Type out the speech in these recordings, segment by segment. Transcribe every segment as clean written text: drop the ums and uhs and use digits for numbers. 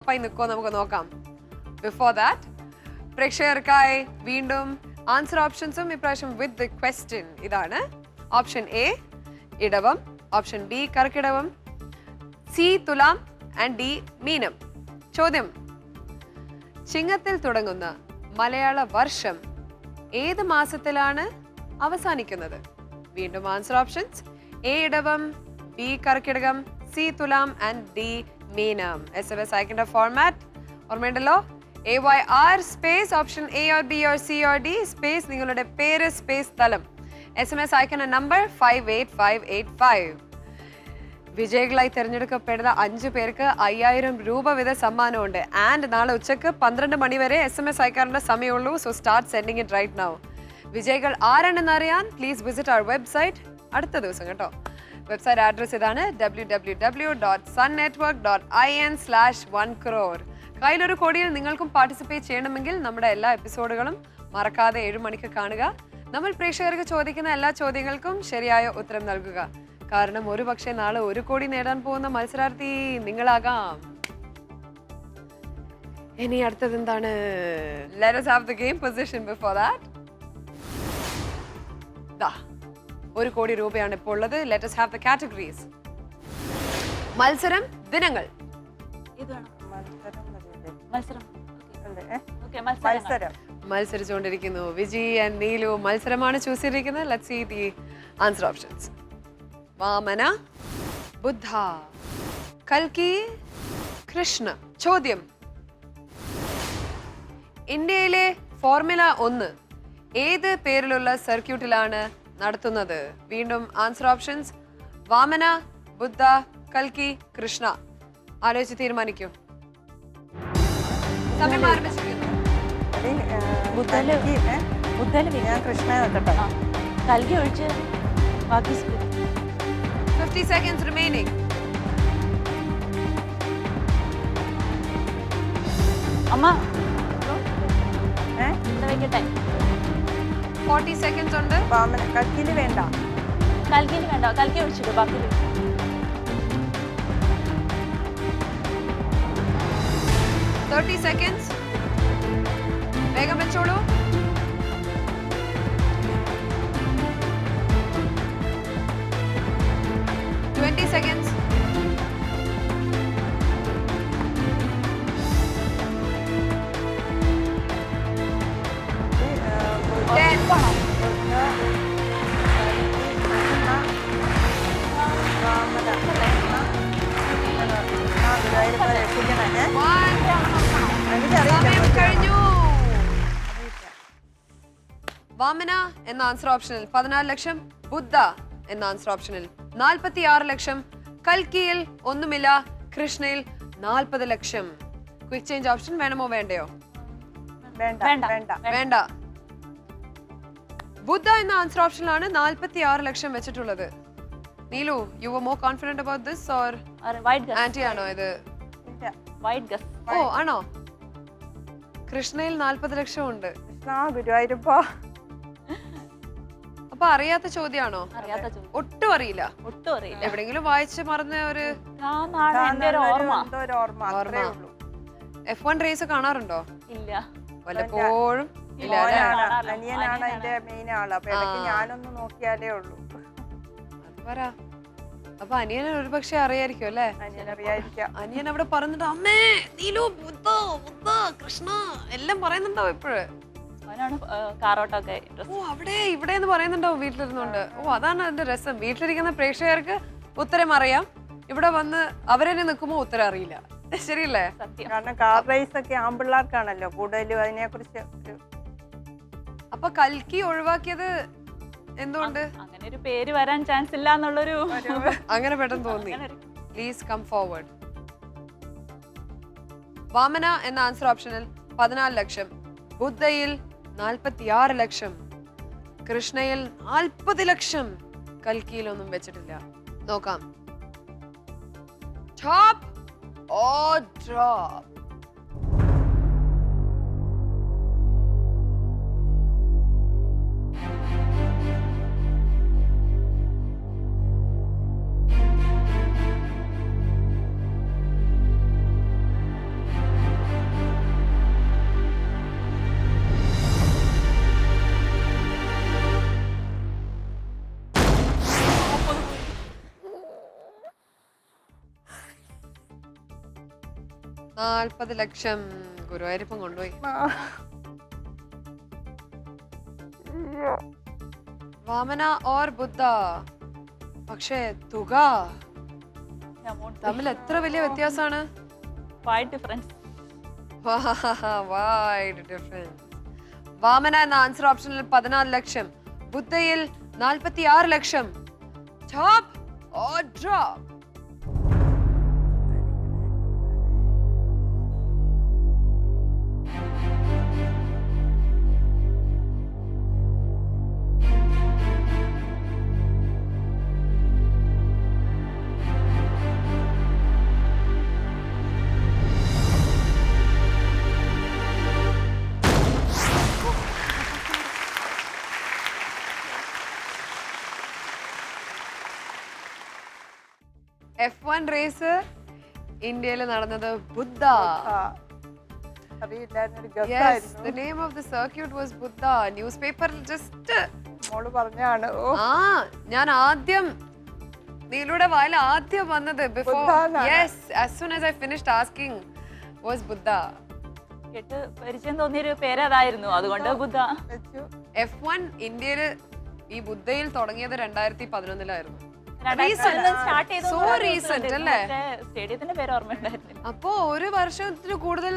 നിൽക്കുമോ നമുക്ക് നോക്കാം. ബിഫോർ ദാറ്റ് പ്രേക്ഷകർക്കായി വീണ്ടും ആൻസർ ഓപ്ഷൻസും ഇപ്രാവശ്യം വിത്ത് ദ ക്വസ്റ്റ്യൻ ഇതാണ്. ഓപ്ഷൻ എ ഇടവം, ഓപ്ഷൻ ബി കർക്കിടവം, സി തുലാം ആൻഡ് ഡി മീനം. ചോദ്യം: ചിങ്ങത്തിൽ തുടങ്ങുന്ന മലയാള വർഷം ഏത് മാസത്തിലാണ് അവസാനിക്കുന്നത്? വീണ്ടും ആൻസർ ഓപ്ഷൻസ്: എ ഇടവം, ബി കർക്കിടകം, സി തുലാം ആൻഡ് ഡി മീനം. SMS അയക്കേണ്ട ഫോർമാറ്റ് ഓർമ്മയുണ്ടല്ലോ. AYR space option A or B or C or D space നിങ്ങളുടെ പേര് സ്പേസ് സ്ഥലം. SMS അയക്കുന്ന നമ്പർ 58585. വിജയികളായി തിരഞ്ഞെടുക്കപ്പെടുന്ന 5 പേർക്ക് 5000 രൂപ വീത സമ്മാനമുണ്ട്. ആൻഡ് നാളെ ഉച്ചക്ക് 12 മണി വരെ SMS അയക്കാനുള്ള സമയമുള്ളൂ. So start sending it right now. വിജയികൾ ആരാണെന്ന് അറിയാൻ പ്ലീസ് വിസിറ്റ് അവർ വെബ്സൈറ്റ് അടുത്ത ദിവസം കേട്ടോ. വെബ്സൈറ്റ് അഡ്രസ് ഇതാണ് www.sunnetwork.in/1crore. കയ്യിലൊരു കോടിയിൽ നിങ്ങൾക്കും പാർട്ടിസിപ്പേറ്റ് ചെയ്യണമെങ്കിൽ നമ്മുടെ എല്ലാ എപ്പിസോഡുകളും മറക്കാതെ 7 മണിക്ക് കാണുക. നമ്മൾ പ്രേക്ഷകർക്ക് ചോദിക്കുന്ന എല്ലാ ചോദ്യങ്ങൾക്കും ശരിയായ ഉത്തരം നൽകുക. കാരണം ഒരു പക്ഷേ നാളെ 1 കോടി നേടാൻ പോകുന്ന മത്സരാർത്ഥി നിങ്ങളാകാം. ഇനി അടുത്തത് എന്താണ്? Let us have the game position before that. 1 കോടി രൂപയാണ് ഇപ്പോൾ ഉള്ളത്. Let us have the categories. മത്സരം ദിനങ്ങൾ. മത്സരിച്ചുകൊണ്ടിരിക്കുന്നു വിജി ആൻഡ് നീലു. മത്സരമാണ് ചൂസ് ചെയ്തിരിക്കുന്നത്. Let's see the answer options. Vamana, ബുദ്ധ, കൽക്കി, കൃഷ്ണ. ചോദ്യം: ഇന്ത്യയിലെ ഫോർമുല 1 ഏത് പേരിലുള്ള സർക്യൂട്ടിലാണ് നടത്തുന്നത്? വീണ്ടും ആൻസർ ഓപ്ഷൻസ്: വാമന, ബുദ്ധ, കൽക്കി, കൃഷ്ണ. ആലോചിച്ച് തീരുമാനിക്കൂ. സമയം ആരംഭിച്ചിരിക്കുന്നു. കൃഷ്ണ കൽക്കി ഒഴിച്ച് 50 seconds remaining. അമ്മ വെക്കട്ടെ. 40 seconds ഉണ്ട്. കൽക്കിന് വേണ്ട, കൽക്കി ഒഴിച്ചിട്ട് ബാക്കി 30 seconds. വേഗം വെച്ചോളൂ. 20 seconds. 10. 1. കഴിഞ്ഞു. വാമന എന്ന ആൻസർ ഓപ്ഷനിൽ 14 ലക്ഷം, ബുദ്ധ എന്ന ആൻസർ ഓപ്ഷനിൽ 46 ലക്ഷം, കൽക്കിയിൽ ഒന്നുമില്ല, കൃഷ്ണയിൽ 40 ലക്ഷം. ക്വിക്ക് ചേഞ്ച് ഓപ്ഷൻ വേണമോ വേണ്ടയോ? വേണ്ട. ബുദ്ധ എന്ന ആൻസർ ഓപ്ഷനിലാണ് 46 ലക്ഷം വെച്ചിട്ടുള്ളത്. Neelu, you were more confident about this or aunty ആണോ ഇത്? ഓ ആണോ? കൃഷ്ണയിൽ 40 ലക്ഷം ഉണ്ട്. അപ്പൊ അറിയാത്ത ചോദ്യാണോ? ഒട്ടും അറിയില്ല. എവിടെങ്കിലും വായിച്ച് മറന്ന ഒരു F1 റേസ് കാണാറുണ്ടോ? ഇല്ല, വല്ലപ്പോഴും. അനിയനാണ് എന്റെ മെയിൻ ആള്. അപ്പൊ ഇടയ്ക്ക് ഞാനൊന്ന് നോക്കിയാലേ ഉള്ളൂ. അത് പറ. അപ്പൊ അനിയനെ ഒരു പക്ഷെ അറിയായിരിക്കും അല്ലേ? അനിയൻ അവിടെ പറയുന്നുണ്ടോ? അമ്മേ നീലു, ബുദ്ധ, കൃഷ്ണ എല്ലാം പറയുന്നുണ്ടോ ഇപ്പോഴ്? ഓ അവിടെ ഇവിടെ എന്ന് പറയുന്നുണ്ടോ വീട്ടിലിരുന്നുണ്ട്? ഓ അതാണ് അതിന്റെ രസം. വീട്ടിലിരിക്കുന്ന പ്രേക്ഷകർക്ക് ഉത്തരം അറിയാം, ഇവിടെ വന്ന് അവരെന്നെ നിൽക്കുമ്പോ ഉത്തരം അറിയില്ല. ശരിയല്ലേ? കാരണം കാർ റേസ് ഒക്കെ ആമ്പിള്ളേർക്കാണല്ലോ കൂടുതലും അതിനെ കുറിച്ച്. അപ്പൊ കൽക്കി ഒഴിവാക്കിയത് എന്തുകൊണ്ട്? അങ്ങനെ ഒരു പേര് വരാൻ ചാൻസ് ഇല്ല എന്നുള്ളൊരു അങ്ങനെ പെട്ടെന്ന് തോന്നി. Please come forward. വാമന എന്ന ആൻസർ ഓപ്ഷനിൽ 14 ലക്ഷം, ബുദ്ധയിൽ 46 ലക്ഷം, കൃഷ്ണയിൽ 40 ലക്ഷം, കൽക്കിയിലൊന്നും വെച്ചിട്ടില്ല. നോക്കാം. Top or drop? 40 ലക്ഷം ഗുരുവായൂരപ്പൻ കൊണ്ടുപോയി. വാമന ഓർ ബുദ്ധ, പക്ഷേ തുക തമ്മിൽ എത്ര വലിയ വ്യത്യാസമാണ്. വാമന എന്ന ആൻസർ ഓപ്ഷനിൽ 14 ലക്ഷം, ബുദ്ധയിൽ 46 lakh. Top or drop? F1 race ഇന്ത്യയിൽ നടന്നത് ബുദ്ധ. Yes, the name of the circuit was Buddha. Newspaper just മോള് പറഞ്ഞാണ്. ഞാൻ ആദ്യം നീലൂടെ വായിൽ ആദ്യം വന്നത് before. Yes, as soon as I finished asking was Buddha. കേട്ട് പരിചയം തോന്നിയൊരു പേരതായിരുന്നു, അതുകൊണ്ട് ബുദ്ധ. F1 ഇന്ത്യയിൽ ഈ ബുദ്ധയിൽ തുടങ്ങിയത് 2011 സ്റ്റേഡിയത്തിന്റെ പേര് ഓർമ്മയുണ്ടായിരുന്നില്ല. അപ്പോ ഒരു വർഷത്തിൽ കൂടുതൽ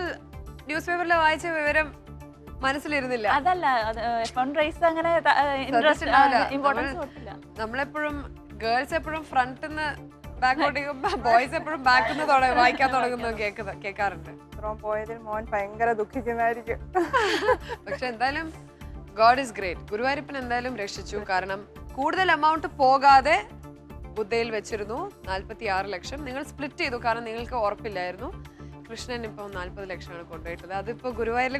ന്യൂസ് പേപ്പറിൽ വായിച്ച വിവരം മനസ്സിലിരുന്നില്ല. അതല്ല, റേസ് അങ്ങനെ നമ്മളെപ്പോഴും ഗേൾസ് എപ്പോഴും ഫ്രണ്ടിന്ന് ബാക്കോട്ടേക്ക്, ബോയ്സ് എപ്പോഴും ബാക്കിന്ന് വായിക്കാൻ തുടങ്ങുന്നു കേൾക്കാറുണ്ട്. പോയതിൽ മോൻ ഭയങ്കര ദുഃഖിക്കുന്നതായിരിക്കും. പക്ഷെ എന്തായാലും ഗോഡ് ഇസ് ഗ്രേറ്റ്. ഗുരുവായൂരപ്പൻ എന്തായാലും രക്ഷിച്ചു. കാരണം കൂടുതൽ എമൗണ്ട് പോകാതെ ബുദ്ധയിൽ വെച്ചിരുന്നു 46 ലക്ഷം. നിങ്ങൾ സ്പ്ലിറ്റ് ചെയ്തു കാരണം നിങ്ങൾക്ക് ഉറപ്പില്ലായിരുന്നു. കൃഷ്ണൻ ഇപ്പൊ 40 ലക്ഷമാണ് കൊണ്ടുപോയിട്ടത്. അതിപ്പോ ഗുരുവായൂരിൽ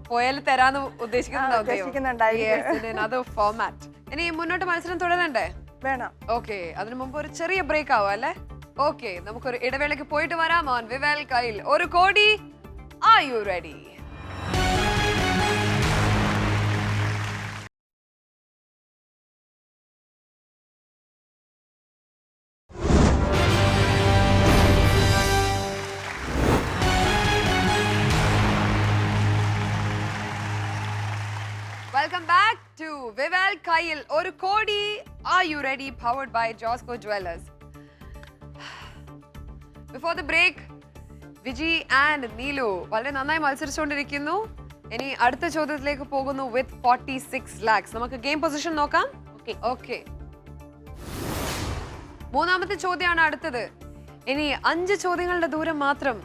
പോയാൽ തരാന്ന് ഉദ്ദേശിക്കുന്നുണ്ടാവും. അത് ഫോർമാറ്റ്. ഇനി മുന്നോട്ട് മത്സരം തുടരണ്ടേ? വേണം. ഓക്കെ, അതിനു മുമ്പ് ഒരു ചെറിയ ബ്രേക്ക് ആവും അല്ലേ? ഓക്കെ, നമുക്കൊരു ഇടവേളയ്ക്ക് പോയിട്ട് വരാം. ഓൺ വിവേൽ കയ്യിൽ 1 കോടി. Are you ready? Welcome back to Vival Kayil 1 കോടി. Are you ready? Powered by Josco Jewelers. Before the break, Viji and Neelu വളരെ നന്നായി മത്സരിച്ചുകൊണ്ടിരിക്കുന്നു. ഇനി അടുത്ത ചോദ്യത്തിലേക്ക് പോകുന്നു with 46 lakhs. നമുക്ക് ഗെയിം പൊസിഷൻ നോക്കാം. ഓക്കെ, മൂന്നാമത്തെ ചോദ്യമാണ് അടുത്തത്. ഇനി 5 ചോദ്യങ്ങളുടെ ദൂരം മാത്രം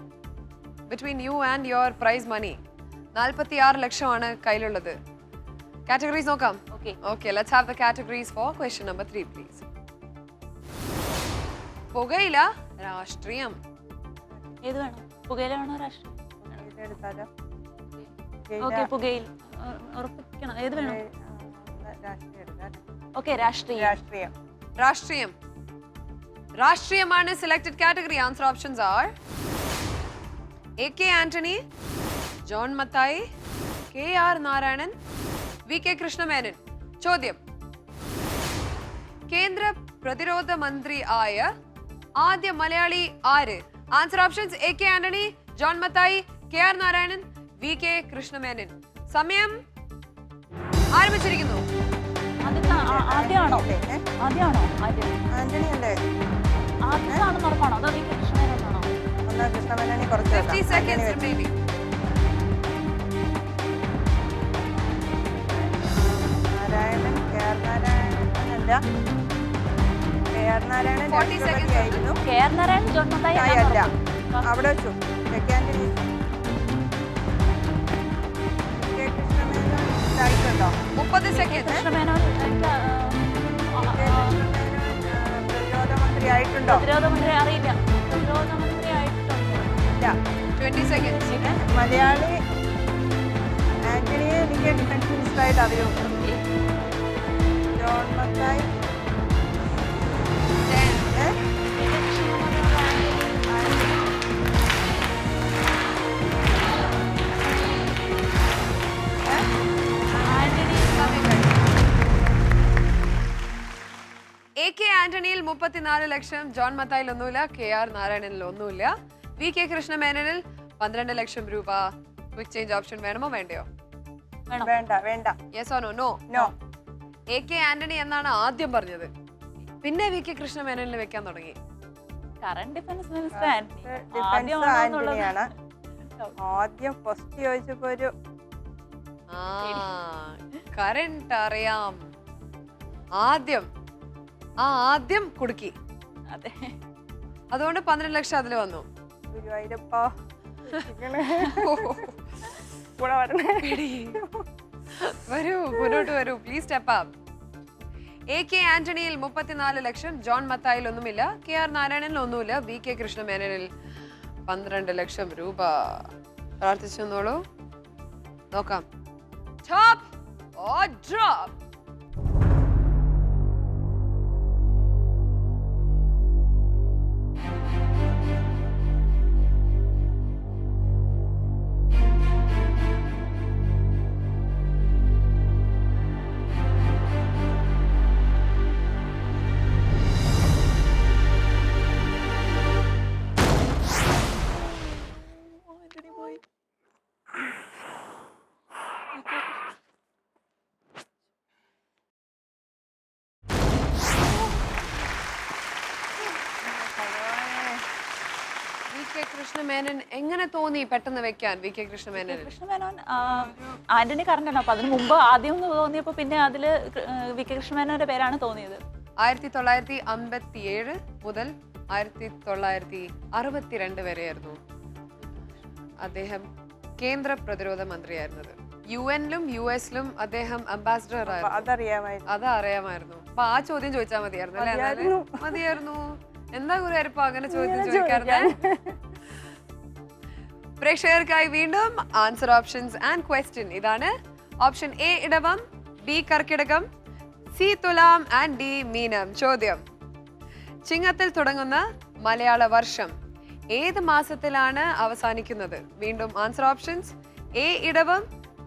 between you and your prize money. 46 ലക്ഷമാണ് കയ്യിലുള്ളത്. Categories നോക്കാം. Okay, let's have the categories for question number 3, please. പുകയില, രാഷ്ട്രീയം. ഏത് വേണം? പുകയില വേണോ രാഷ്ട്രീയം? പുകയില ഉറപ്പിക്കണം. ഏത് വേണം? രാഷ്ട്രീയമാണ് selected category. Answer options are AK Antony, John Mathai, KR Narayanan, VK Krishnamenon. ചോദ്യം: കേന്ദ്ര പ്രതിരോധ മന്ത്രി ആയ ആദ്യ മലയാളി ആര്? Answer options AK Antony, John Mathai, KR Narayanan, VK Krishnamenon. സമയം ആരംഭിച്ചിരിക്കുന്നു. ആദ്യമാണോ? ആന്റണി അല്ലേ? ആദ്യമാണെന്ന് ഉറപ്പാണോ? അതോ VK കൃഷ്ണമേനനാണോ? 50 seconds remaining. അവിടെ വെച്ചു. ണ്ടോ 30 സെക്കൻഡ്. പ്രതിരോധ മന്ത്രി ആയിട്ടുണ്ടോ? പ്രതിരോധ മന്ത്രി അറിയില്ല. പ്രതിരോധ മന്ത്രി ആയിട്ടുണ്ടോ? 20 seconds. മലയാളി ആന്റണിയെ എനിക്ക് ഡിഫൻസ് മിനിസ്റ്റർ ആയിട്ട് അറിയൂ. ജോൺ മത്തായി 10. AK ആന്റണിയിൽ 34 ലക്ഷം, ജോൺ മത്തായിൽ ഒന്നുമില്ല, KR നാരായണനിൽ ഒന്നുമില്ല, VK കൃഷ്ണമേനനിൽ 12 ലക്ഷം രൂപ ക്വിക്ക് ചേഞ്ച് ഓപ്ഷൻ വേണമോ വേണ്ടയോ? വേണം. വേണ്ട വേണ്ട. Yes or no? No. No. AK Antony എന്നാണ് ആദ്യം പറഞ്ഞത്, പിന്നെ VK കൃഷ്ണമേനോനിൽ വെക്കാൻ തുടങ്ങി. കറന്റ് ഡിഫൻസ് മിനിസ്റ്റർ ഡിഫൻസ് ആന്റണിയാണ്. ആദ്യം ഫസ്റ്റ് ചോദിച്ചപ്പോ ഒരു കറന്റ് അറിയാം. ആദ്യം കുടുക്കി. അതെ, അതുകൊണ്ട് 12 ലക്ഷം അതിൽ വന്നു. ഗുരുവായൂരപ്പ കൂടെ വരണേ. വരൂ, മുന്നോട്ട് വരൂ, പ്ലീസ് സ്റ്റെപ്പ് അപ്പ്. AK ആന്റണിയിൽ 34 ലക്ഷം, ജോൺ മത്തായിൽ ഒന്നുമില്ല, KR നാരായണനിൽ ഒന്നുമില്ല, VK കൃഷ്ണമേനോനിൽ 12 ലക്ഷം രൂപ. പ്രാർത്ഥിച്ചു നോളൂ, നോക്കാം. Top or drop? VK Krishna Menon എങ്ങനെ തോന്നി പെട്ടെന്ന് വെക്കാൻ? VK കൃഷ്ണമേനോൻ ആന്റണി കറണ്ടാണ്. അപ്പൊ അതിന് മുമ്പ് ആദ്യം തോന്നിയപ്പോ പിന്നെ അതില് VK കൃഷ്ണമേനോന്റെ പേരാണ് തോന്നിയത്. 1957 മുതൽ 1962 വരെയായിരുന്നു അദ്ദേഹം കേന്ദ്ര പ്രതിരോധ മന്ത്രിയായിരുന്നത്. UN-ലും US-ലും അദ്ദേഹം അംബാസിഡർ ആയിരുന്നു. അതറിയാമായിരുന്നു. അപ്പൊ ആ ചോദ്യം ചോദിച്ചാൽ മതിയായിരുന്നു അല്ലേ? മതിയായിരുന്നു. എന്താ ഗുരുവായൂരപ്പ അങ്ങനെ ചോദ്യം ചോദിക്കാറുണ്ട്? പ്രേക്ഷകർക്കായി വീണ്ടും ആൻസർ ഓപ്ഷൻസ് ആൻഡ് ക്വസ്റ്റ്യൻ ഇതാണ്. ഓപ്ഷൻ A ഇടവം, B Karkidakam, C Thulam and D മീനം. ചോദ്യം: ചിങ്ങത്തിൽ തുടങ്ങുന്ന മലയാള വർഷം ഏത് മാസത്തിലാണ് അവസാനിക്കുന്നത്? വീണ്ടും ആൻസർ ഓപ്ഷൻസ്: A ഇടവം,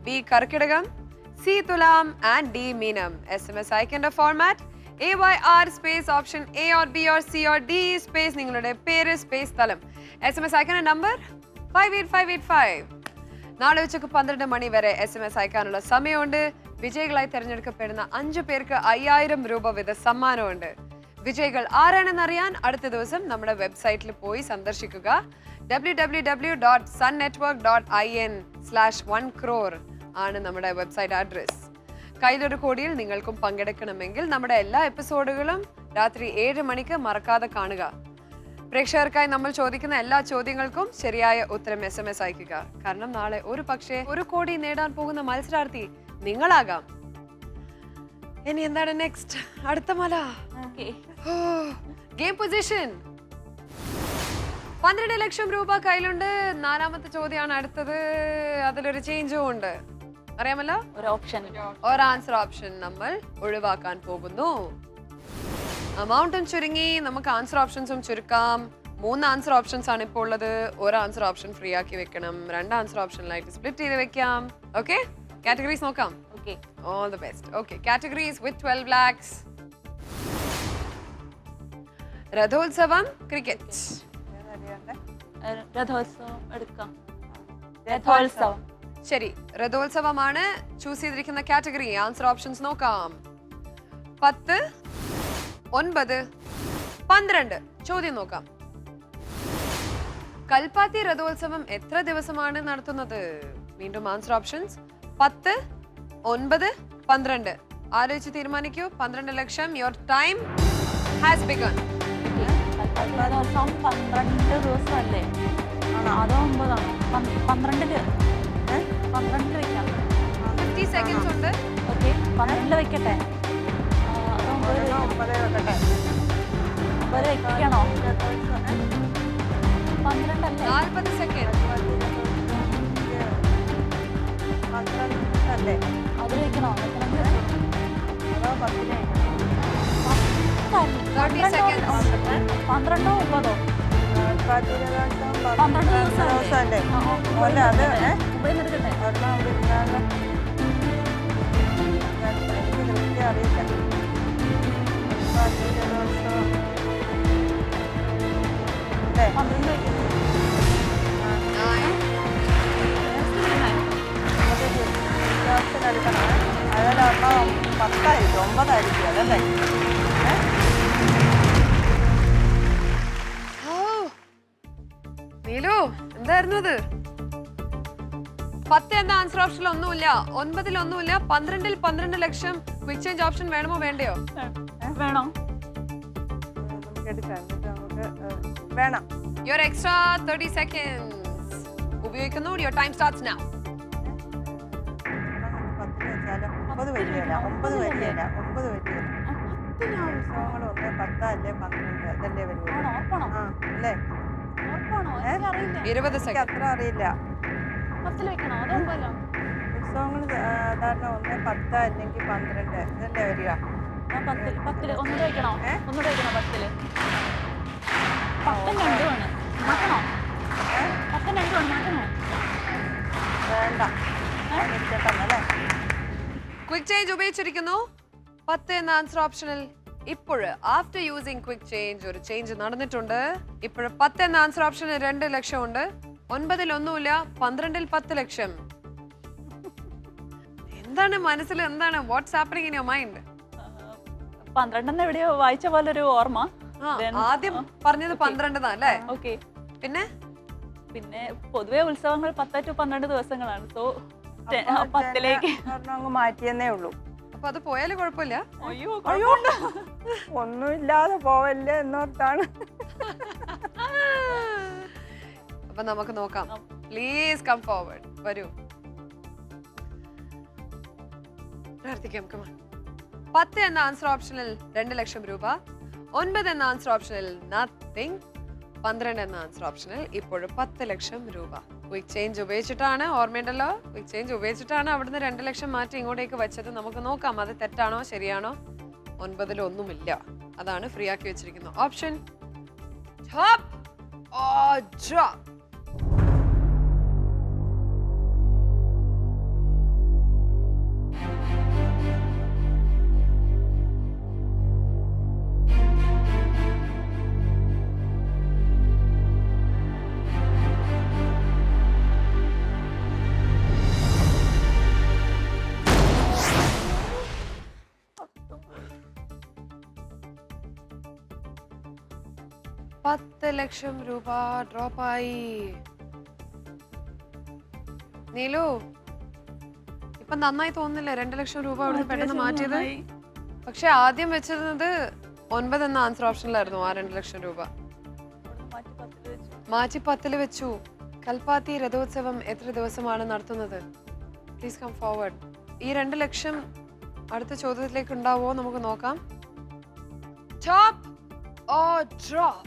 B Karkidakam, C Thulam and D Meenam. SMS അയക്കേണ്ട format AYR space option A or B or C or D space നിങ്ങളുടെ പേര് സ്പേസ് സ്ഥലം. SMS അയക്കേണ്ട നമ്പർ 58585. നാളെ ഉച്ചക്ക് 12 മണി വരെ SMS അയക്കാനുള്ള സമയമുണ്ട്. വിജയികളായി തിരഞ്ഞെടുക്കപ്പെടുന്ന 5 പേർക്ക് 5000 രൂപ വീത സമ്മാനമുണ്ട്. വിജയികൾ ആരാണെന്നറിയാൻ അടുത്ത ദിവസം നമ്മുടെ വെബ്സൈറ്റിൽ പോയി സന്ദർശിക്കുക. www.sunnetwork.in/1crore ആണ് നമ്മുടെ വെബ്സൈറ്റ് അഡ്രസ്. കയ്യിലൊരു കോടിയിൽ നിങ്ങൾക്കും പങ്കെടുക്കണമെങ്കിൽ നമ്മുടെ എല്ലാ എപ്പിസോഡുകളും രാത്രി 7 മണിക്ക് മറക്കാതെ കാണുക. പ്രേക്ഷകർക്കായി നമ്മൾ ചോദിക്കുന്ന എല്ലാ ചോദ്യങ്ങൾക്കും ശരിയായ ഉത്തരം SMS അയക്കുക. കാരണം നാളെ ഒരു പക്ഷേ 1 കോടി നേടാൻ പോകുന്ന മത്സരാർത്ഥി നിങ്ങളാകാം. ഇനി എന്താണ് നെക്സ്റ്റ്? അടുത്ത മല ഗെയിം പൊസിഷൻ 12 ലക്ഷം രൂപ കയ്യിലുണ്ട്. 4ാമത്തെ ചോദ്യമാണ് അടുത്തത്. അതിലൊരു ചേഞ്ചും ഉണ്ട്, അറിയാമല്ലോ. ഒരു ആൻസർ ഓപ്ഷൻ നമ്മൾ ഒഴിവാക്കാൻ പോകുന്നു. അമൗണ്ടും ചുരുങ്ങി, നമുക്ക് ആൻസർ ഓപ്ഷൻസും ചുരുക്കാം. 3 ആൻസർ ഓപ്ഷൻസ് ആണ് ഇപ്പോൾ ഉള്ളത്. ഒരു ആൻസർ ഓപ്ഷൻ ഫ്രീ ആക്കി വെക്കണം. 2 ആൻസർ ഓപ്ഷനിലായിട്ട് സ്പ്ലിറ്റ് ചെയ്ത് വെക്കാം. ഓക്കെ, കാറ്റഗറീസ് നോക്കാം. All the best. Okay, categories with 12 lakhs. രഥോത്സവം, ക്രിക്കറ്റ്. ശരി, രഥോത്സവമാണ് ചൂസ് ചെയ്തിരിക്കുന്ന കാറ്റഗറി. ആൻസർ ഓപ്ഷൻസ് നോക്കാം. 10, 9, 12. ചോദ്യം നോക്കാം. കൽപ്പാത്തി രഥോത്സവം എത്ര ദിവസമാണ് നടത്തുന്നത്? വീണ്ടും ആൻസർ ഓപ്ഷൻസ്: 10, 9, 12. ആലോചിച്ച് തീരുമാനിക്കൂ. 12 lakh. Your time has begun. 12 ദിവസമല്ലേ? അതോ 9 ആണോ? 12 വെക്കാം. 50 സെക്കൻഡ്സ് ഉണ്ട്. ഓക്കെ, 12 വെക്കട്ടെ. അതോ 9 വെക്കട്ടെ? 9 വെക്കണോ? 12 അല്ലേ? 40 സെക്കൻഡ്. അത് വെക്കണോ? 30 സെക്കൻഡ്. 12 9 12 ദിവസമല്ലേ? എടുക്കട്ടെ. Nine, 9 അതല്ലേ? നീലു എന്തായിരുന്നു അത്? 10 എന്ന ആൻസർ ഓപ്ഷനിൽ ഒന്നുമില്ല, 9-ൽ ഒന്നുമില്ല, 12-ൽ 12 ലക്ഷം. ക്വിക്ക് ചേഞ്ച് ഓപ്ഷൻ വേണമോ വേണ്ടയോ? വേണോ? നമുക്ക് എടുക്കാം. നമുക്ക് വേണം. Your extra 30 seconds. ഉപയോഗിക്കുന്നു. Your time starts now. 10 വെച്ചാലോ? 9 വരികയില്ല. 9 വരികയില്ല. 9 വരികയില്ല. ഉത്സവങ്ങൾ 1, 10 അല്ലേ 12 അതല്ലേ വരുള്ളൂ. ആ അല്ലേ? 20 എനിക്ക് സെക്കൻഡ്. അത്ര അറിയില്ല. ഉത്സവങ്ങൾ സാധാരണ 1, 10 അല്ലെങ്കിൽ 12 ഇതല്ലേ വരിക. 10-ല് ഒന്നുകൂടെ വയ്ക്കണോ? ഒന്നുകൂടെ വയ്ക്കണോ? 10-ല് 10 രണ്ടുമാണ്. മാറ്റണോ? 10 രണ്ടുമാണ്. മാറ്റണോ? വേണ്ട. അല്ലേ? Quick change ഉപയോഗിച്ചിരിക്കുന്നു. 10 എന്ന ആൻസർ ഓപ്ഷനിൽ ഇപ്പോഴ് ആഫ്റ്റർ യൂസിങ് ക്വിക്ക് ചേഞ്ച് ഒരു ചേഞ്ച് നടന്നിട്ടുണ്ട്. ഇപ്പോഴ് 10 എന്ന ആൻസർ ഓപ്ഷനിൽ 2 ലക്ഷം ഉണ്ട്. 9-ൽ ഒന്നുമില്ല, 12-ൽ 10 ലക്ഷം. എന്താണ് മനസ്സിൽ? എന്താണ് what's happening in your mind? 12 എവിടെയോ വായിച്ച പോലെ ഒരു ഓർമ്മ. ആദ്യം പറഞ്ഞത് 12 അല്ലേ? ഓക്കെ. പിന്നെ പൊതുവെ ഉത്സവങ്ങൾ 10 to 12 ദിവസങ്ങളാണ്. സോ 10-ലേക്ക് അങ്ങ് മാറ്റിയെന്നേ ഉള്ളൂ. അപ്പൊ അത് പോയാലും കുഴപ്പമില്ല. അയ്യോ ഒന്നുമില്ലാതെ പോവല്ലേ എന്നോർത്താണ്. അപ്പൊ നമുക്ക് നോക്കാം. Please come forward. വരൂ, പ്രാർത്ഥിക്കാം. 10 എന്ന ആൻസർ ഓപ്ഷനിൽ 2 ലക്ഷം രൂപ, 9 എന്ന ആൻസർ ഓപ്ഷനിൽ നത്തിങ്, 12 എന്ന ആൻസർ ഓപ്ഷനിൽ ഇപ്പോഴും 10 ലക്ഷം രൂപ. ക്വിക്ക് ചേഞ്ച് ഉപയോഗിച്ചിട്ടാണ്, ഓർമ്മയുണ്ടല്ലോ, ക്വിക്ക് ചേഞ്ച് ഉപയോഗിച്ചിട്ടാണ് അവിടുന്ന് 2 ലക്ഷം മാറ്റി ഇങ്ങോട്ടേക്ക് വെച്ചത്. നമുക്ക് നോക്കാം അത് തെറ്റാണോ ശരിയാണോ. 9-ൽ ഒന്നുമില്ല, അതാണ് ഫ്രീ ആക്കി വെച്ചിരിക്കുന്നത്. Option top or drop. പത്ത് ലക്ഷം രൂപ ഡ്രോപ്പായി. നീലു ഇപ്പൊ നന്നായി തോന്നുന്നില്ലേ 2 ലക്ഷം രൂപ അവിടെ പെട്ടെന്ന് മാറ്റിയത്? പക്ഷെ ആദ്യം വെച്ചിരുന്നത് 9 എന്ന ആൻസർ ഓപ്ഷനിലായിരുന്നു. ആ 2 ലക്ഷം രൂപ മാറ്റി 10-ൽ വെച്ചു. കൽപ്പാത്തി രഥോത്സവം എത്ര ദിവസമാണ് നടത്തുന്നത്? Please come forward. ഈ 2 ലക്ഷം അടുത്ത ചോദ്യത്തിലേക്ക് ഉണ്ടാവോ നമുക്ക് നോക്കാം. Top or drop?